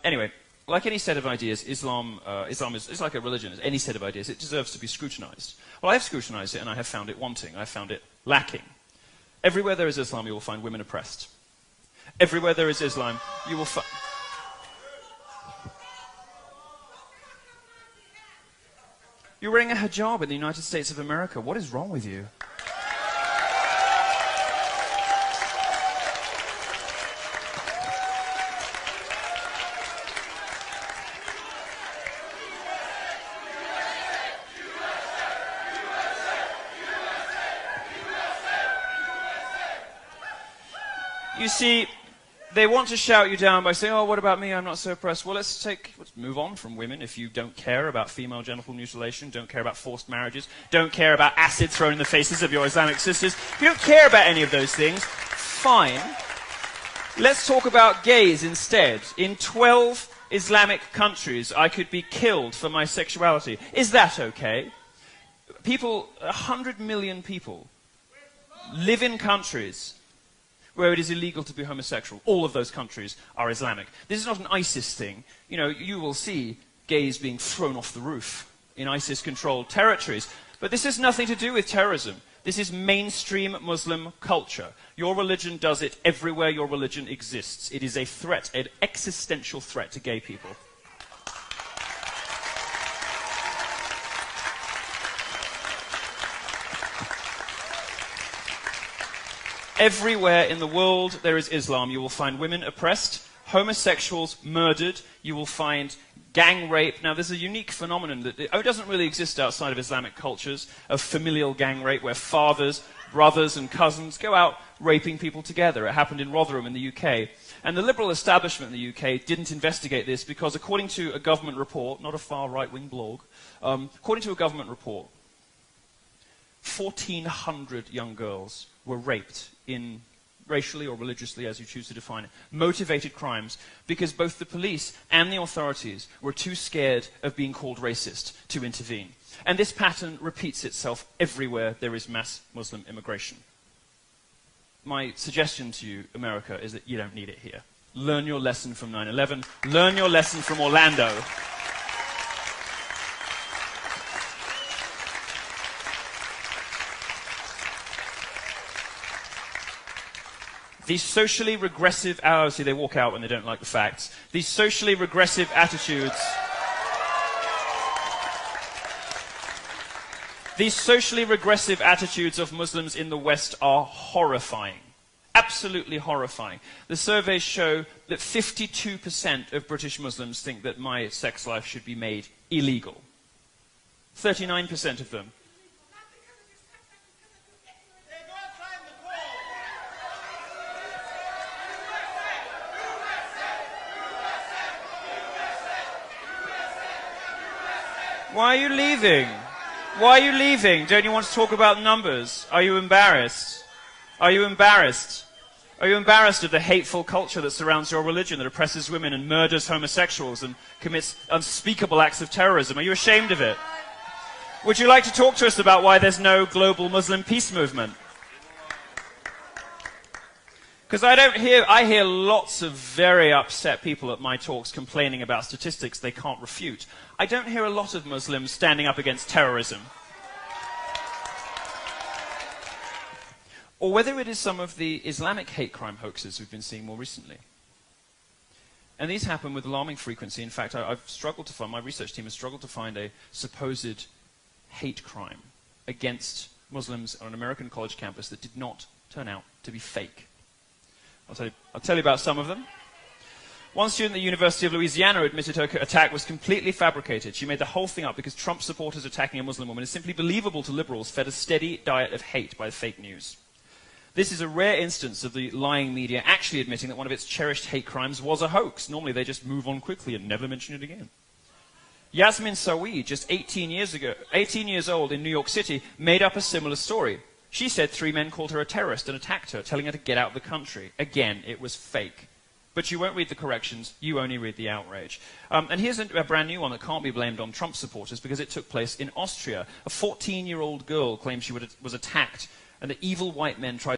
Anyway, like any set of ideas, Islam is like a religion, as any set of ideas. It deserves to be scrutinized. Well, I have scrutinized it, and I have found it wanting. I have found it lacking. Everywhere there is Islam, you will find women oppressed. Everywhere there is Islam, you will find... You're wearing a hijab in the United States of America. What is wrong with you? You see, they want to shout you down by saying, oh, what about me? I'm not so oppressed. Well, let's move on from women. If you don't care about female genital mutilation, don't care about forced marriages, don't care about acid thrown in the faces of your Islamic sisters, if you don't care about any of those things, fine. Let's talk about gays instead. In 12 Islamic countries, I could be killed for my sexuality. Is that okay? 100 million people live in countries where it is illegal to be homosexual. All of those countries are Islamic. This is not an ISIS thing. You know, you will see gays being thrown off the roof in ISIS-controlled territories. But this has nothing to do with terrorism. This is mainstream Muslim culture. Your religion does it everywhere your religion exists. It is a threat, an existential threat to gay people. Everywhere in the world there is Islam. You will find women oppressed, homosexuals murdered, you will find gang rape. Now, there's a unique phenomenon that it doesn't really exist outside of Islamic cultures, of familial gang rape, where fathers, brothers, and cousins go out raping people together. It happened in Rotherham in the UK. And the liberal establishment in the UK didn't investigate this because, according to a government report, not a far right-wing blog, according to a government report, 1,400 young girls were raped in racially or religiously, as you choose to define it, motivated crimes, because both the police and the authorities were too scared of being called racist to intervene. And this pattern repeats itself everywhere there is mass Muslim immigration. My suggestion to you, America, is that you don't need it here. Learn your lesson from 9/11. Learn your lesson from Orlando. These socially regressive, see, they walk out when they don't like the facts. These socially regressive attitudes, of Muslims in the West are horrifying. Absolutely horrifying. The surveys show that 52% of British Muslims think that my sex life should be made illegal. 39% of them. Why are you leaving? Why are you leaving? Don't you want to talk about numbers? Are you embarrassed? Are you embarrassed? Are you embarrassed of the hateful culture that surrounds your religion, that oppresses women and murders homosexuals and commits unspeakable acts of terrorism? Are you ashamed of it? Would you like to talk to us about why there's no global Muslim peace movement? Because I hear lots of very upset people at my talks complaining about statistics they can't refute. I don't hear a lot of Muslims standing up against terrorism. Or whether it is some of the Islamic hate crime hoaxes we've been seeing more recently. And these happen with alarming frequency. In fact, I've struggled to find, my research team has struggled to find a supposed hate crime against Muslims on an American college campus that did not turn out to be fake. I'll tell you about some of them. One student at the University of Louisiana admitted her attack was completely fabricated. She made the whole thing up because Trump supporters attacking a Muslim woman is simply believable to liberals fed a steady diet of hate by the fake news. This is a rare instance of the lying media actually admitting that one of its cherished hate crimes was a hoax. Normally they just move on quickly and never mention it again. Yasmin Saweed, just 18 years old in New York City, made up a similar story. She said 3 men called her a terrorist and attacked her, telling her to get out of the country. Again, it was fake. But you won't read the corrections, you only read the outrage. And here's a brand new one that can't be blamed on Trump supporters because it took place in Austria. A 14-year-old girl claimed she was attacked, and the evil white men tried